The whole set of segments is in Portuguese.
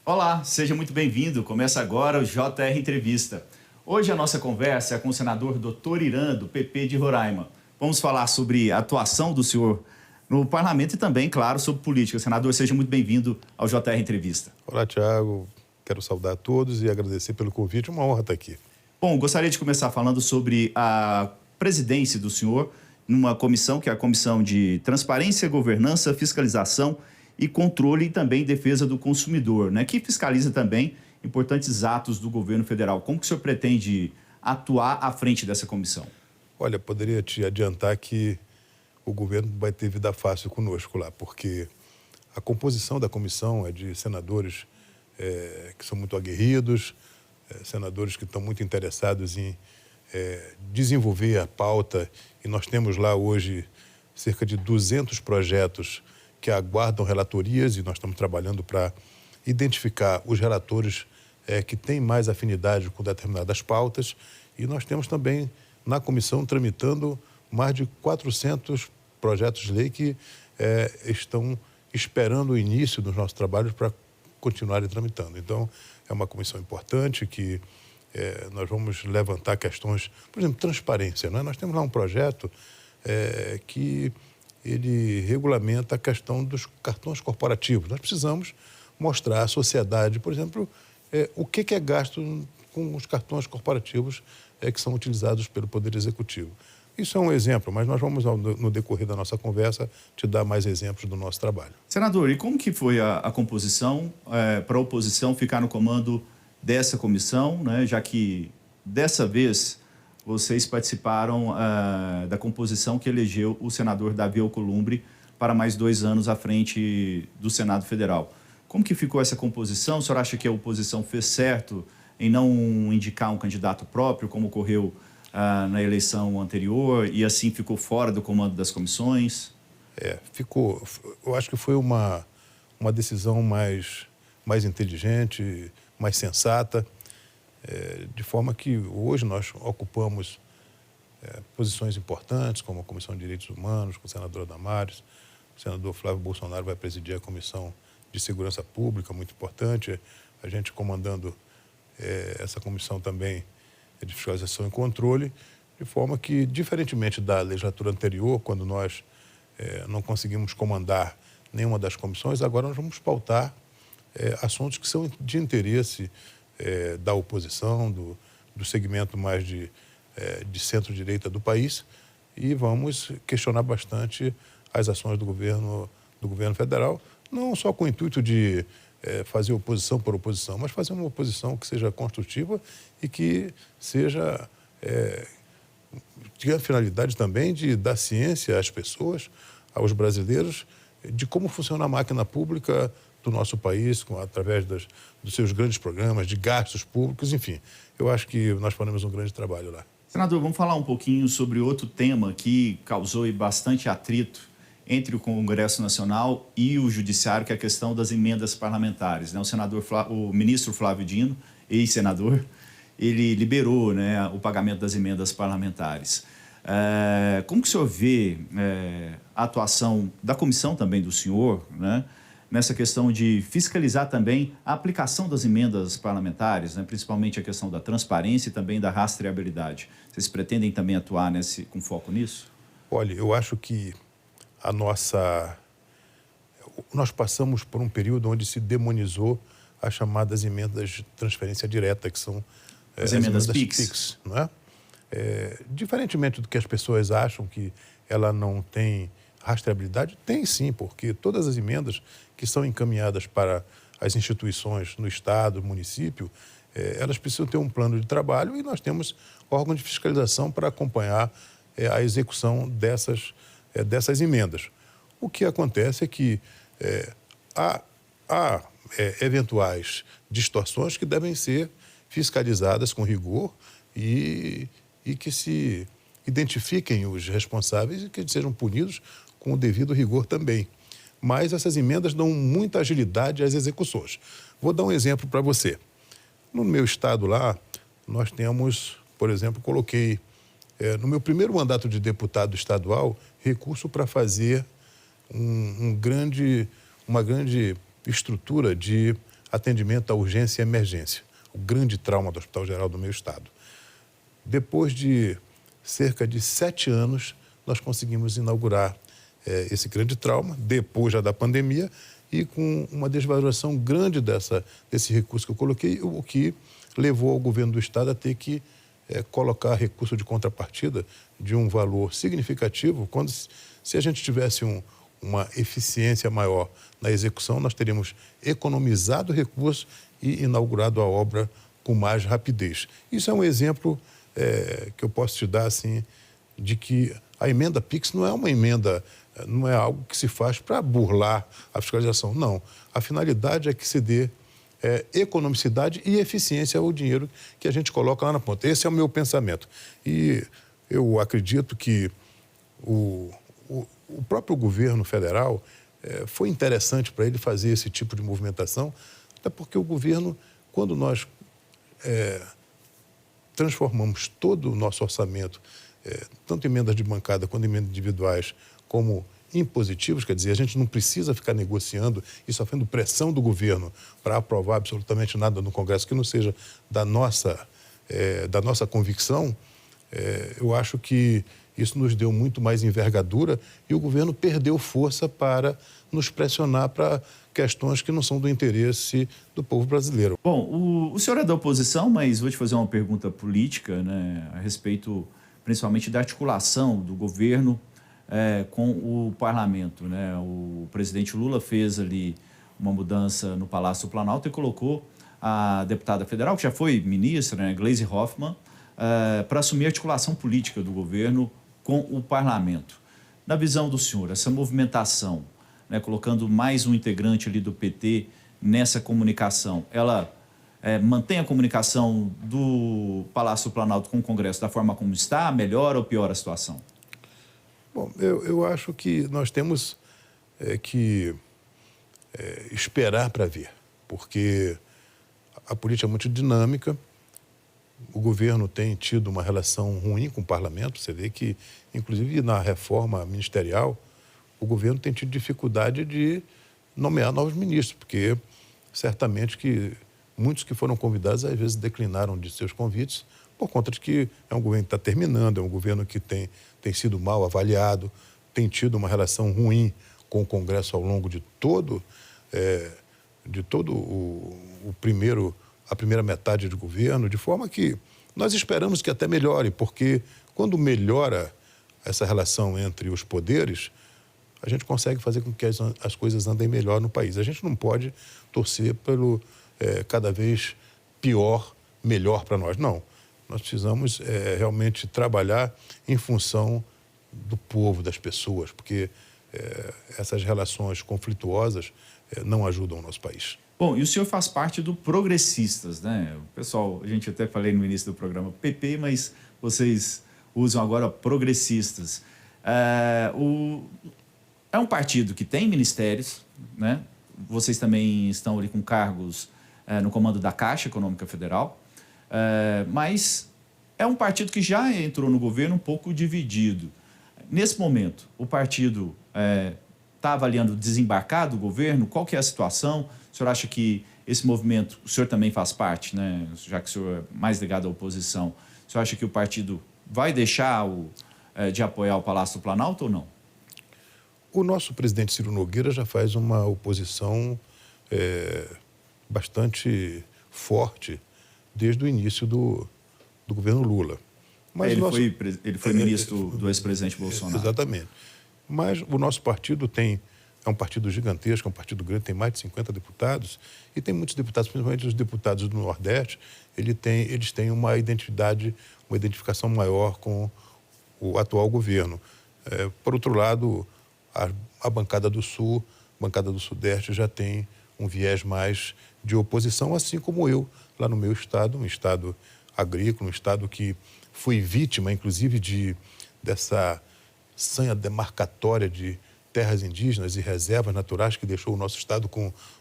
Olá, seja muito bem-vindo. Começa agora o JR Entrevista. Hoje a nossa conversa é com o senador Dr. Irã, do PP de Roraima. Vamos falar sobre a atuação do senhor no parlamento e também, claro, sobre política. Senador, seja muito bem-vindo ao JR Entrevista. Olá, Tiago. Quero saudar a todos e agradecer pelo convite. Uma honra estar aqui. Bom, gostaria de começar falando sobre a presidência do senhor numa comissão, que é a Comissão de Transparência, Governança, Fiscalização e Controle e também Defesa do Consumidor, né, que fiscaliza também importantes atos do governo federal. Como que o senhor pretende atuar à frente dessa comissão? Olha, poderia te adiantar que o governo vai ter vida fácil conosco lá, porque a composição da comissão é de senadores que são muito aguerridos, senadores que estão muito interessados em desenvolver a pauta, e nós temos lá hoje cerca de 200 projetos que aguardam relatorias, e nós estamos trabalhando para identificar os relatores que têm mais afinidade com determinadas pautas, e nós temos também na comissão tramitando mais de 400 projetos de lei que estão esperando o início dos nossos trabalhos para continuarem tramitando. Então, é uma comissão importante que nós vamos levantar questões, por exemplo, transparência, não é? Nós temos lá um projeto que ele regulamenta a questão dos cartões corporativos. Nós precisamos mostrar à sociedade, por exemplo, o que é gasto com os cartões corporativos que são utilizados pelo Poder Executivo. Isso é um exemplo, mas nós vamos, no decorrer da nossa conversa, te dar mais exemplos do nosso trabalho. Senador, e como que foi a composição para a oposição ficar no comando dessa comissão, né, já que dessa vez vocês participaram da composição que elegeu o senador Davi Alcolumbre para mais 2 anos à frente do Senado Federal? Como que ficou essa composição? O senhor acha que a oposição fez certo em não indicar um candidato próprio, como ocorreu na eleição anterior, e assim ficou fora do comando das comissões? Ficou. Eu acho que foi uma decisão mais inteligente, mais sensata, de forma que hoje nós ocupamos posições importantes, como a Comissão de Direitos Humanos, com o senador Damares. O senador Flávio Bolsonaro vai presidir a Comissão de Segurança Pública, muito importante. A gente comandando essa comissão também de fiscalização e controle, de forma que, diferentemente da legislatura anterior, quando nós não conseguimos comandar nenhuma das comissões, agora nós vamos pautar assuntos que são de interesse da oposição, do segmento mais de centro-direita do país, e vamos questionar bastante as ações do governo federal, não só com o intuito de fazer oposição por oposição, mas fazer uma oposição que seja construtiva e que seja tenha a finalidade também de dar ciência às pessoas, aos brasileiros, de como funciona a máquina pública do nosso país, através dos seus grandes programas, de gastos públicos, enfim. Eu acho que nós faremos um grande trabalho lá. Senador, vamos falar um pouquinho sobre outro tema que causou bastante atrito entre o Congresso Nacional e o Judiciário, que é a questão das emendas parlamentares, né? O ministro Flávio Dino, ex-senador, ele liberou, né, o pagamento das emendas parlamentares. Como que o senhor vê a atuação da comissão também do senhor, né, nessa questão de fiscalizar também a aplicação das emendas parlamentares, né, principalmente a questão da transparência e também da rastreabilidade? Vocês pretendem também atuar com foco nisso? Olha, eu acho que nós passamos por um período onde se demonizou as chamadas emendas de transferência direta, que são as emendas PIX, não é? Diferentemente do que as pessoas acham que ela não tem rastreabilidade, tem sim, porque todas as emendas que são encaminhadas para as instituições no Estado, no município, elas precisam ter um plano de trabalho, e nós temos órgãos de fiscalização para acompanhar a execução dessas emendas. O que acontece é que há eventuais distorções que devem ser fiscalizadas com rigor e que se identifiquem os responsáveis e que eles sejam punidos com o devido rigor também. Mas essas emendas dão muita agilidade às execuções. Vou dar um exemplo para você. No meu estado lá, nós temos, por exemplo, coloquei no meu primeiro mandato de deputado estadual, recurso para fazer uma grande estrutura de atendimento à urgência e emergência, o grande trauma do Hospital Geral do meu estado. Depois de cerca de 7 anos, nós conseguimos inaugurar esse grande trauma, depois já da pandemia, e com uma desvalorização grande desse recurso que eu coloquei, o que levou ao governo do estado a ter que colocar recurso de contrapartida de um valor significativo, quando se a gente tivesse uma eficiência maior na execução, nós teríamos economizado recursos e inaugurado a obra com mais rapidez. Isso é um exemplo que eu posso te dar, assim, de que a emenda PIX não é uma emenda, não é algo que se faz para burlar a fiscalização. Não. A finalidade é que se dê economicidade e eficiência ao dinheiro que a gente coloca lá na ponta. Esse é o meu pensamento. E eu acredito que o próprio governo federal foi interessante para ele fazer esse tipo de movimentação, até porque o governo, quando nós transformamos todo o nosso orçamento, tanto emendas de bancada quanto emendas individuais, como impositivos, quer dizer, a gente não precisa ficar negociando e sofrendo pressão do governo para aprovar absolutamente nada no Congresso que não seja da nossa convicção. Eu acho que isso nos deu muito mais envergadura e o governo perdeu força para nos pressionar para questões que não são do interesse do povo brasileiro. Bom, o senhor é da oposição, mas vou te fazer uma pergunta política, né, a respeito principalmente da articulação do governo com o parlamento, né? O presidente Lula fez ali uma mudança no Palácio do Planalto e colocou a deputada federal, que já foi ministra, né, Gleisi Hoffmann, para assumir a articulação política do governo com o parlamento. Na visão do senhor, essa movimentação, né, colocando mais um integrante ali do PT nessa comunicação, ela mantém a comunicação do Palácio do Planalto com o Congresso da forma como está, melhora ou piora a situação? Bom, eu acho que nós temos que esperar para ver, porque a política é muito dinâmica, o governo tem tido uma relação ruim com o parlamento, você vê que, inclusive na reforma ministerial, o governo tem tido dificuldade de nomear novos ministros, porque certamente que muitos que foram convidados às vezes declinaram de seus convites por conta de que é um governo que está terminando, é um governo que tem sido mal avaliado, tem tido uma relação ruim com o Congresso ao longo de todo a primeira metade do governo, de forma que nós esperamos que até melhore, porque quando melhora essa relação entre os poderes, a gente consegue fazer com que as coisas andem melhor no país. A gente não pode torcer pelo cada vez pior, melhor para nós. Não. Nós precisamos realmente trabalhar em função do povo, das pessoas, porque essas relações conflituosas não ajudam o nosso país. Bom, e o senhor faz parte do Progressistas, né? O pessoal, a gente até falei no início do programa PP, mas vocês usam agora Progressistas. É um partido que tem ministérios, né? Vocês também estão ali com cargos no comando da Caixa Econômica Federal, mas é um partido que já entrou no governo um pouco dividido. Nesse momento, o partido está avaliando desembarcar do governo? Qual que é a situação? O senhor acha que esse movimento, o senhor também faz parte, né? Já que o senhor é mais ligado à oposição, o senhor acha que o partido vai deixar de apoiar o Palácio do Planalto ou não? O nosso presidente Ciro Nogueira já faz uma oposição bastante forte desde o início do governo Lula. Mas ele foi ministro do ex-presidente Bolsonaro. Exatamente. Mas o nosso partido é um partido gigantesco, é um partido grande, tem mais de 50 deputados, e tem muitos deputados, principalmente os deputados do Nordeste, eles têm uma identificação maior com o atual governo. Por outro lado, a bancada do Sul, a bancada do Sudeste já tem um viés mais de oposição, assim como eu, lá no meu estado, um estado agrícola, um estado que fui vítima, inclusive, dessa sanha demarcatória de terras indígenas e reservas naturais que deixou o nosso estado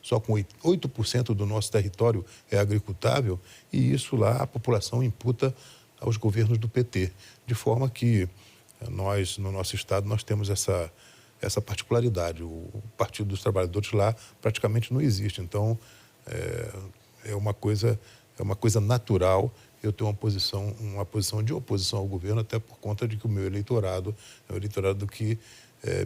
só com 8% do nosso território agricultável, e isso lá a população imputa aos governos do PT, de forma que nós, no nosso estado, nós temos essa particularidade. O Partido dos Trabalhadores lá praticamente não existe. Então, É uma coisa natural eu ter uma posição de oposição ao governo, até por conta de que o meu eleitorado é o eleitorado que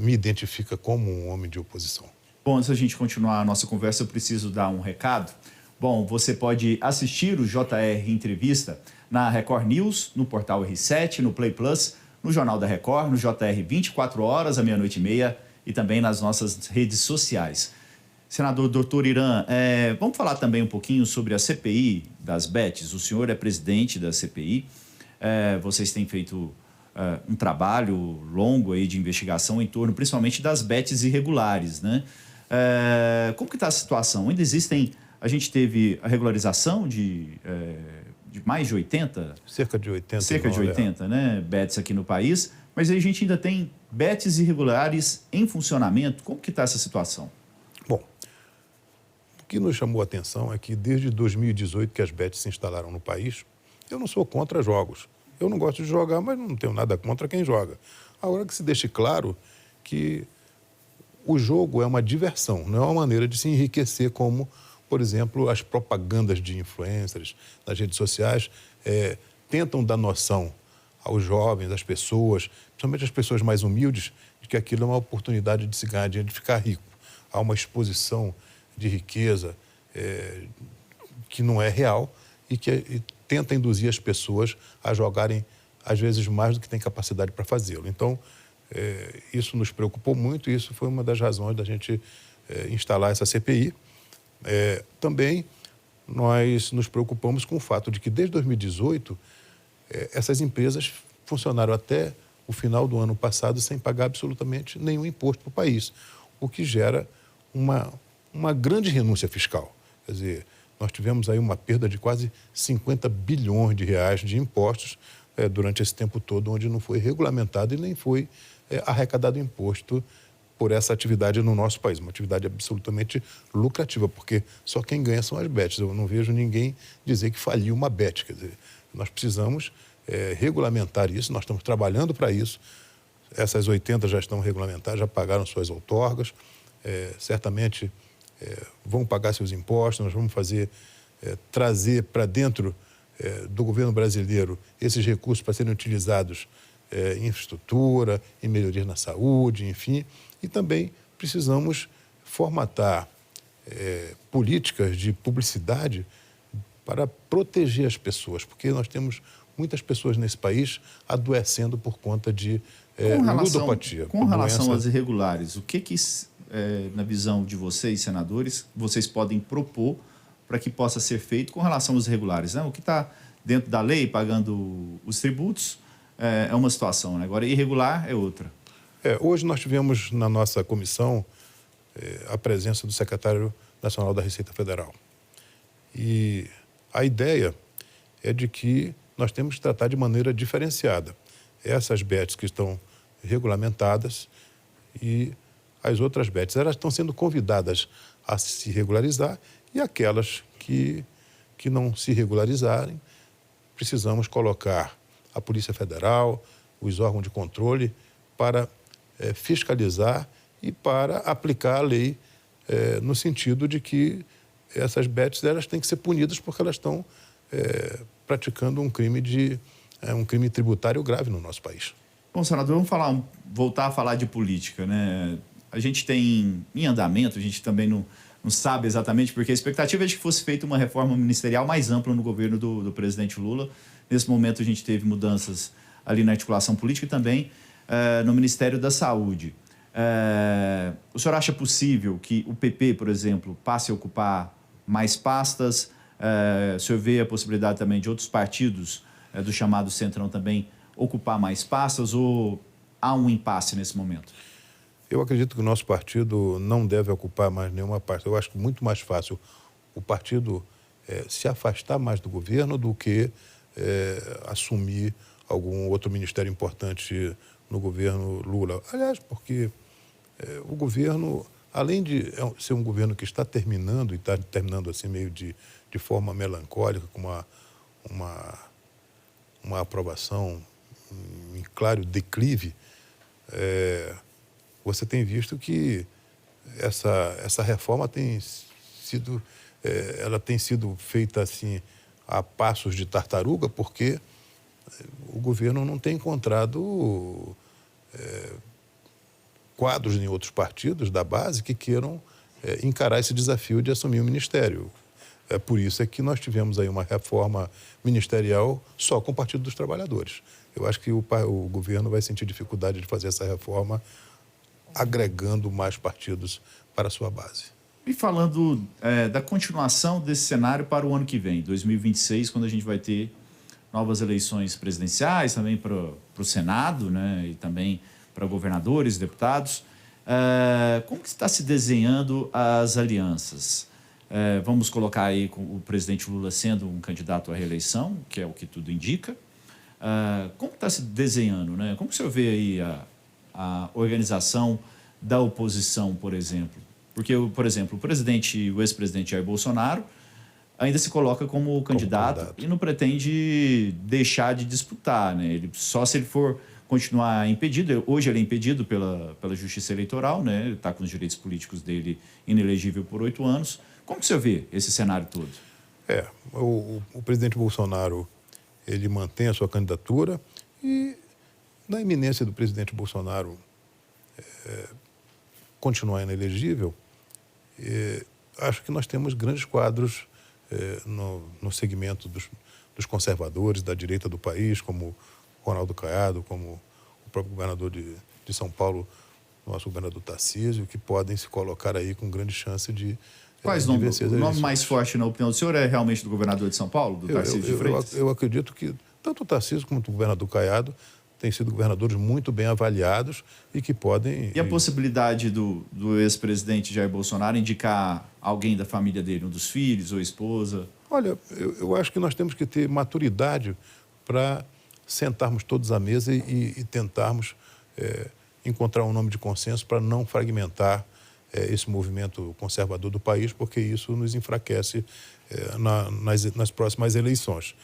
me identifica como um homem de oposição. Bom, antes da gente continuar a nossa conversa, eu preciso dar um recado. Bom, você pode assistir o JR Entrevista na Record News, no portal R7, no Play Plus, no Jornal da Record, no JR 24 horas, à meia-noite e meia, e também nas nossas redes sociais. Senador Dr. Irã, vamos falar também um pouquinho sobre a CPI das bets. O senhor é presidente da CPI, vocês têm feito um trabalho longo aí de investigação em torno, principalmente, das bets irregulares, né? Como que está a situação? Ainda existem... A gente teve a regularização de mais de 80? Cerca de 80. Cerca de 80, né? Bets aqui no país. Mas a gente ainda tem bets irregulares em funcionamento. Como que está essa situação? Bom, o que nos chamou a atenção é que desde 2018 que as bets se instalaram no país, eu não sou contra jogos. Eu não gosto de jogar, mas não tenho nada contra quem joga. Agora que se deixe claro que o jogo é uma diversão, não é uma maneira de se enriquecer como, por exemplo, as propagandas de influencers nas redes sociais tentam dar noção aos jovens, às pessoas, principalmente as pessoas mais humildes, de que aquilo é uma oportunidade de se ganhar dinheiro, de ficar rico. Há uma exposição de riqueza que não é real e que tenta induzir as pessoas a jogarem, às vezes, mais do que têm capacidade para fazê-lo. Então, isso nos preocupou muito e isso foi uma das razões da gente instalar essa CPI. Também nós nos preocupamos com o fato de que, desde 2018, essas empresas funcionaram até o final do ano passado sem pagar absolutamente nenhum imposto para o país, o que gera uma grande renúncia fiscal. Quer dizer, nós tivemos aí uma perda de quase 50 bilhões de reais de impostos durante esse tempo todo, onde não foi regulamentado e nem foi arrecadado imposto por essa atividade no nosso país. Uma atividade absolutamente lucrativa, porque só quem ganha são as bets. Eu não vejo ninguém dizer que faliu uma bet. Quer dizer, nós precisamos regulamentar isso, nós estamos trabalhando para isso. Essas 80 já estão regulamentadas, já pagaram suas outorgas, certamente vão pagar seus impostos, nós vamos trazer para dentro do governo brasileiro esses recursos para serem utilizados em infraestrutura, em melhorias na saúde, enfim. E também precisamos formatar políticas de publicidade para proteger as pessoas, porque nós temos muitas pessoas nesse país adoecendo por conta de ludopatia. Com relação às irregulares, o que na visão de vocês, senadores, vocês podem propor para que possa ser feito com relação aos irregulares, né? O que está dentro da lei, pagando os tributos, é uma situação, né? Agora, irregular é outra. Hoje nós tivemos na nossa comissão a presença do secretário nacional da Receita Federal. E a ideia é de que nós temos que tratar de maneira diferenciada essas bets que estão regulamentadas e as outras bets. Elas estão sendo convidadas a se regularizar e aquelas que não se regularizarem, precisamos colocar a Polícia Federal, os órgãos de controle para fiscalizar e para aplicar a lei no sentido de que essas bets elas têm que ser punidas porque elas estão praticando um crime tributário grave no nosso país. Bom, senador, vamos voltar a falar de política, né? A gente tem em andamento, a gente também não sabe exatamente, porque a expectativa é de que fosse feita uma reforma ministerial mais ampla no governo do presidente Lula. Nesse momento a gente teve mudanças ali na articulação política e também no Ministério da Saúde. O senhor acha possível que o PP, por exemplo, passe a ocupar mais pastas? O senhor vê a possibilidade também de outros partidos do chamado Centrão também ocupar mais pastas ou há um impasse nesse momento? Eu acredito que o nosso partido não deve ocupar mais nenhuma pasta. Eu acho que muito mais fácil o partido se afastar mais do governo do que assumir algum outro ministério importante no governo Lula. Aliás, porque o governo, além de ser um governo que está terminando, e está terminando assim meio de forma melancólica, com uma aprovação em claro declive, você tem visto que essa reforma tem sido ela tem sido feita assim a passos de tartaruga, porque o governo não tem encontrado quadros em outros partidos da base que queiram encarar esse desafio de assumir o ministério. Por isso é que nós tivemos aí uma reforma ministerial só com o Partido dos Trabalhadores. Eu acho que o governo vai sentir dificuldade de fazer essa reforma agregando mais partidos para a sua base. E falando da continuação desse cenário para o ano que vem, 2026, quando a gente vai ter novas eleições presidenciais, também para o Senado, né, e também para governadores, deputados, como que está se desenhando as alianças? Vamos colocar aí o presidente Lula sendo um candidato à reeleição, que é o que tudo indica. Como está se desenhando, né? Como que o senhor vê aí a organização da oposição, por exemplo? Porque, por exemplo, o ex-presidente Jair Bolsonaro ainda se coloca como candidato e não pretende deixar de disputar, né? Só se ele for continuar impedido. Hoje ele é impedido pela Justiça Eleitoral, né? Ele está com os direitos políticos dele inelegível por 8 anos. Como que o senhor vê esse cenário todo? O presidente Bolsonaro, ele mantém a sua candidatura e, na iminência do presidente Bolsonaro continuar inelegível, acho que nós temos grandes quadros no segmento dos conservadores, da direita do país, como Ronaldo Caiado, como o próprio governador de São Paulo, nosso governador Tarcísio, que podem se colocar aí com grande chance de Quais nomes? O nome mais forte, na opinião do senhor, é realmente do governador de São Paulo, do Tarcísio de Freitas? Eu acredito que tanto o Tarcísio como o governador Caiado têm sido governadores muito bem avaliados e que podem... E a possibilidade do ex-presidente Jair Bolsonaro indicar alguém da família dele, um dos filhos ou esposa? Olha, eu acho que nós temos que ter maturidade para sentarmos todos à mesa e tentarmos encontrar um nome de consenso para não fragmentar esse movimento conservador do país, porque isso nos enfraquece nas próximas eleições.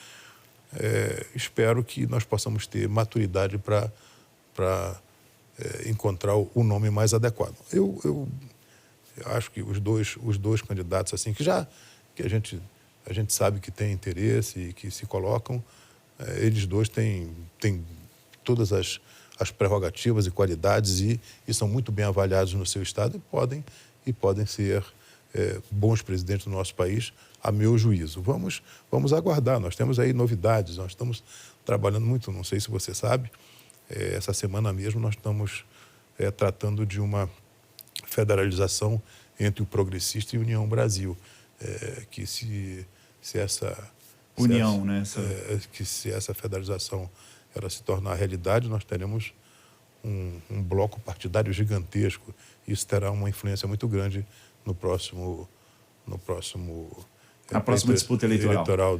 Espero que nós possamos ter maturidade para encontrar o nome mais adequado. Eu acho que os dois candidatos assim que a gente sabe que tem interesse e que se colocam, eles dois têm todas as prerrogativas e qualidades e são muito bem avaliados no seu estado e podem ser bons presidentes do nosso país, a meu juízo. Vamos aguardar, nós temos aí novidades, nós estamos trabalhando muito, não sei se você sabe, essa semana mesmo nós estamos tratando de uma federalização entre o Progressista e a União Brasil, que se essa federalização ela se tornar realidade, nós teremos um bloco partidário gigantesco. Isso terá uma influência muito grande na próxima disputa eleitoral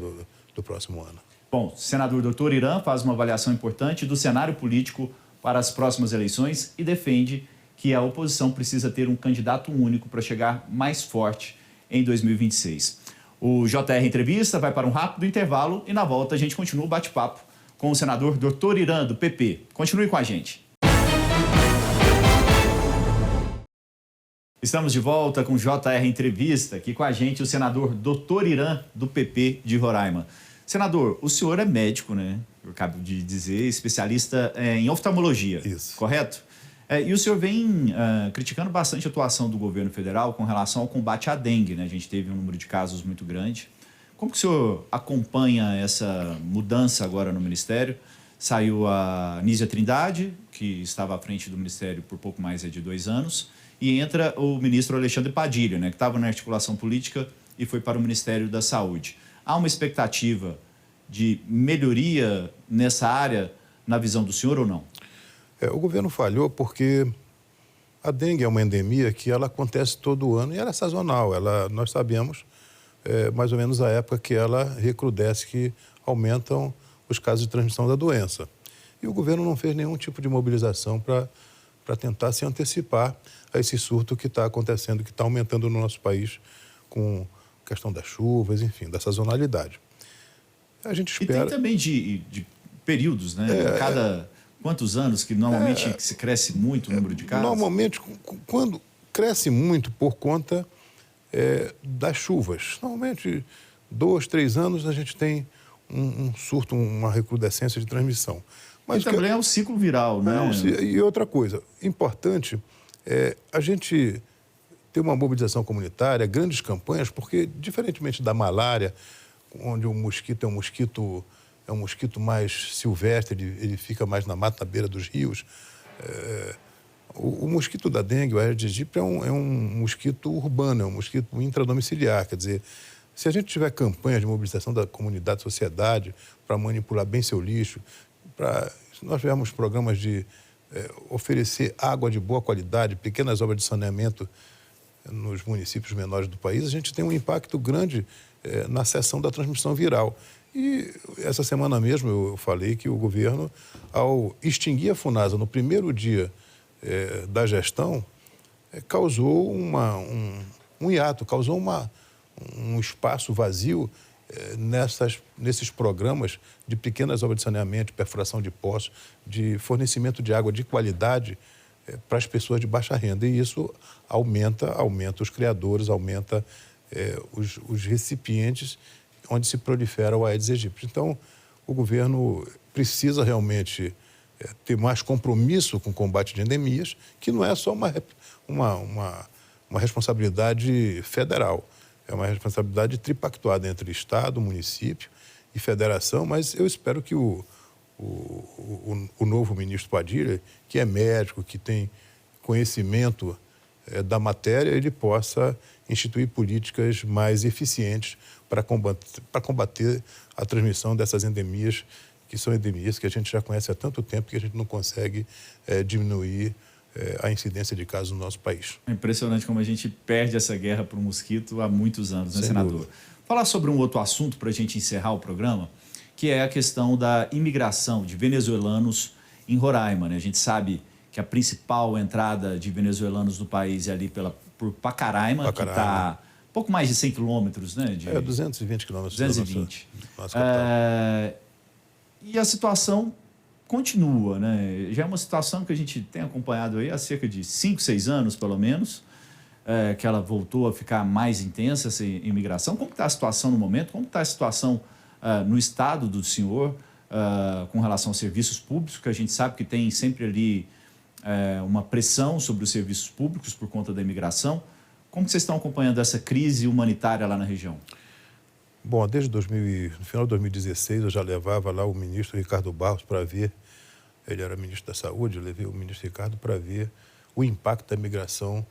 do próximo ano. Bom, o senador Dr. Irã faz uma avaliação importante do cenário político para as próximas eleições e defende que a oposição precisa ter um candidato único para chegar mais forte em 2026. O JR Entrevista vai para um rápido intervalo e na volta a gente continua o bate-papo com o senador Dr. Irã, do PP. Continue com a gente. Estamos de volta com o JR Entrevista. Aqui com a gente o senador Dr. Irã, do PP de Roraima. Senador, o senhor é médico, né? Eu acabo de dizer, especialista em oftalmologia. Isso. Correto? E o senhor vem criticando bastante a atuação do governo federal com relação ao combate à dengue, né? A gente teve um número de casos muito grande. Como que o senhor acompanha essa mudança agora no Ministério? Saiu a Nízia Trindade, que estava à frente do Ministério por pouco mais de 2 anos, e entra o ministro Alexandre Padilha, né, que estava na articulação política e foi para o Ministério da Saúde. Há uma expectativa de melhoria nessa área, na visão do senhor, ou não? O governo falhou porque a dengue é uma endemia que ela acontece todo ano e ela é sazonal. Nós sabemos mais ou menos a época que ela recrudesce, que aumentam os casos de transmissão da doença. E o governo não fez nenhum tipo de mobilização para tentar se antecipar a esse surto que está acontecendo, que está aumentando no nosso país com a questão das chuvas, enfim, da sazonalidade. A gente espera... E tem também de períodos, né? Cada quantos anos que normalmente se cresce muito o número de casos? Normalmente, quando cresce muito por conta das chuvas. Normalmente, 2, 3 anos, a gente tem um surto, uma recrudescência de transmissão. Mas também é um ciclo viral, né? E outra coisa importante é a gente ter uma mobilização comunitária, grandes campanhas, porque, diferentemente da malária, onde o mosquito é um mosquito mais silvestre, ele fica mais na mata, na beira dos rios, o mosquito da dengue, o Aedes aegypti, é um mosquito urbano, é um mosquito intradomiciliar. Quer dizer, se a gente tiver campanhas de mobilização da comunidade, sociedade, para manipular bem seu lixo, se nós tivermos programas de oferecer água de boa qualidade, pequenas obras de saneamento nos municípios menores do país, a gente tem um impacto grande na cessão da transmissão viral. E essa semana mesmo eu falei que o governo, ao extinguir a FUNASA no primeiro dia da gestão, causou um hiato, causou um espaço vazio nesses programas de pequenas obras de saneamento, de perfuração de poços, de fornecimento de água de qualidade para as pessoas de baixa renda. E isso aumenta os criadores, aumenta os recipientes onde se prolifera o Aedes aegypti. Então, o governo precisa realmente ter mais compromisso com o combate de endemias, que não é só uma responsabilidade federal, é uma responsabilidade tripactuada entre Estado, município e federação, mas eu espero que o novo ministro Padilha, que é médico, que tem conhecimento da matéria, ele possa instituir políticas mais eficientes para combater a transmissão dessas endemias, que são endemias que a gente já conhece há tanto tempo que a gente não consegue diminuir a incidência de casos no nosso país. É impressionante como a gente perde essa guerra para o mosquito há muitos anos, né, Sem senador? dúvida. Falar sobre um outro assunto para a gente encerrar o programa, que é a questão da imigração de venezuelanos em Roraima, né? A gente sabe que a principal entrada de venezuelanos no país é ali por Pacaraima, que está pouco mais de 100 quilômetros, né? 220 quilômetros. 220. Nossa capital. E a situação continua, né? Já é uma situação que a gente tem acompanhado aí há cerca de 5, 6 anos, pelo menos, que ela voltou a ficar mais intensa, essa imigração. Como está a situação no momento? Como está a situação no estado do senhor com relação aos serviços públicos, que a gente sabe que tem sempre ali uma pressão sobre os serviços públicos por conta da imigração? Como vocês estão acompanhando essa crise humanitária lá na região? Bom, desde no final de 2016, eu já levava lá o ministro Ricardo Barros para ver, ele era ministro da Saúde, eu levei o ministro Ricardo para ver o impacto da imigração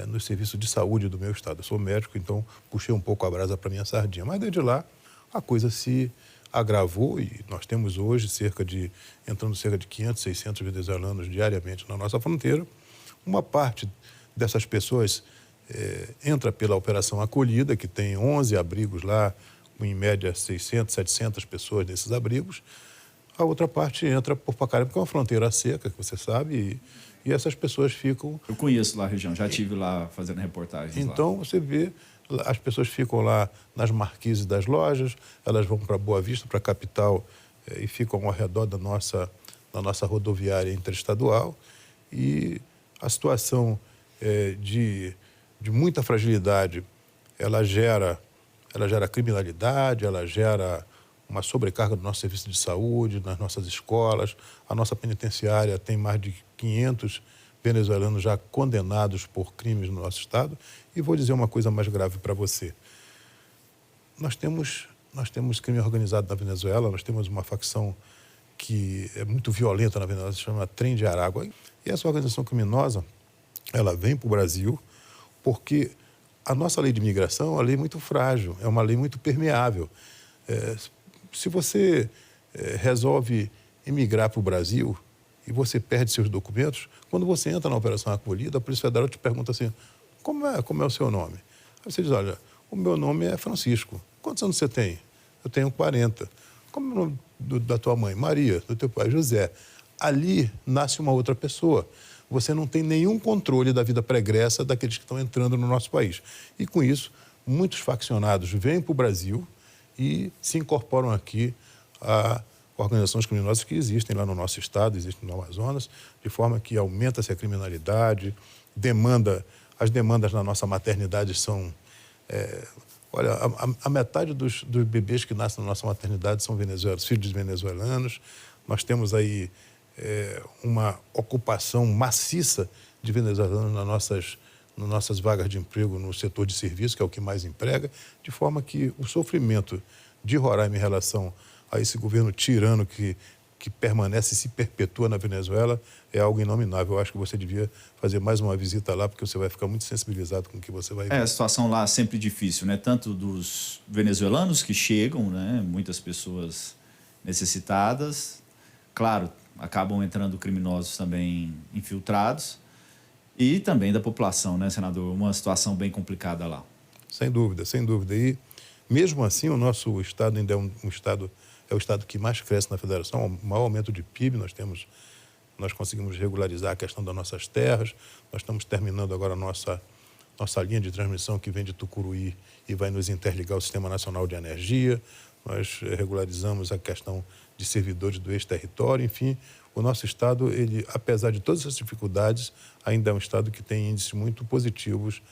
nos serviços de saúde do meu estado. Eu sou médico, então puxei um pouco a brasa para minha sardinha. Mas desde lá, a coisa se agravou e nós temos hoje entrando cerca de 500, 600 venezuelanos diariamente na nossa fronteira. Uma parte dessas pessoas entra pela Operação Acolhida, que tem 11 abrigos lá, com em média 600, 700 pessoas nesses abrigos. A outra parte entra por Pacaraima, que é uma fronteira seca, que você sabe, e essas pessoas ficam... Eu conheço lá a região, já estive lá fazendo reportagens. Então, você vê, as pessoas ficam lá nas marquises das lojas, elas vão para Boa Vista, para a capital, e ficam ao redor da nossa rodoviária interestadual. E a situação de muita fragilidade, ela gera criminalidade, ela gera uma sobrecarga do nosso serviço de saúde, nas nossas escolas. A nossa penitenciária tem mais de 500 venezuelanos já condenados por crimes no nosso estado. E vou dizer uma coisa mais grave para você. Nós temos crime organizado na Venezuela, nós temos uma facção que é muito violenta na Venezuela, se chama Trem de Aragua. E essa organização criminosa, ela vem para o Brasil porque a nossa lei de imigração é uma lei muito frágil, é uma lei muito permeável. Se você resolve emigrar para o Brasil e você perde seus documentos, quando você entra na Operação Acolhida, a Polícia Federal te pergunta assim, como é o seu nome? Aí você diz, olha, o meu nome é Francisco. Quantos anos você tem? Eu tenho 40. Como é o nome da tua mãe? Maria. Do teu pai? José. Ali nasce uma outra pessoa. Você não tem nenhum controle da vida pregressa daqueles que estão entrando no nosso país. E, com isso, muitos faccionados vêm para o Brasil e se incorporam aqui a organizações criminosas que existem lá no nosso estado, existem no Amazonas, de forma que aumenta-se a criminalidade, as demandas na nossa maternidade são Olha, a metade dos bebês que nascem na nossa maternidade são venezuelanos, filhos venezuelanos. Nós temos aí uma ocupação maciça de venezuelanos nas nossas vagas de emprego no setor de serviço, que é o que mais emprega, de forma que o sofrimento de Roraima em relação a esse governo tirano que permanece e se perpetua na Venezuela é algo inominável. Eu acho que você devia fazer mais uma visita lá, porque você vai ficar muito sensibilizado com o que você vai ver. A situação lá é sempre difícil, né? Tanto dos venezuelanos que chegam, né? Muitas pessoas necessitadas. Claro, acabam entrando criminosos também infiltrados. E também da população, né, senador? Uma situação bem complicada lá. Sem dúvida, sem dúvida. E, mesmo assim, o nosso estado ainda é o estado que mais cresce na federação, o maior aumento de PIB nós conseguimos regularizar a questão das nossas terras, nós estamos terminando agora a nossa linha de transmissão que vem de Tucuruí e vai nos interligar ao Sistema Nacional de Energia, nós regularizamos a questão de servidores do ex-território, enfim, o nosso estado, ele, apesar de todas essas dificuldades, ainda é um estado que tem índices muito positivos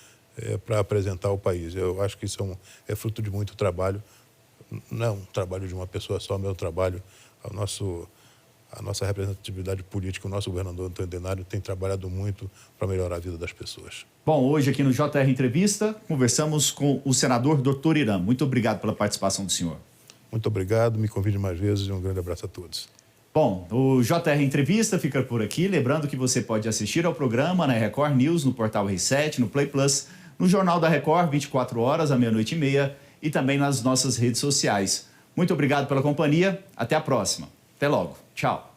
para apresentar ao país. Eu acho que isso é fruto de muito trabalho. Não é um trabalho de uma pessoa só, mas é um trabalho, a nossa representatividade política, o nosso governador Antônio Denário tem trabalhado muito para melhorar a vida das pessoas. Bom, hoje aqui no JR Entrevista, conversamos com o senador Dr. Irã. Muito obrigado pela participação do senhor. Muito obrigado, me convide mais vezes e um grande abraço a todos. Bom, o JR Entrevista fica por aqui. Lembrando que você pode assistir ao programa na Record News, no portal R7, no Play Plus, no Jornal da Record, 24 horas, à 00:30, e também nas nossas redes sociais. Muito obrigado pela companhia. Até a próxima. Até logo. Tchau.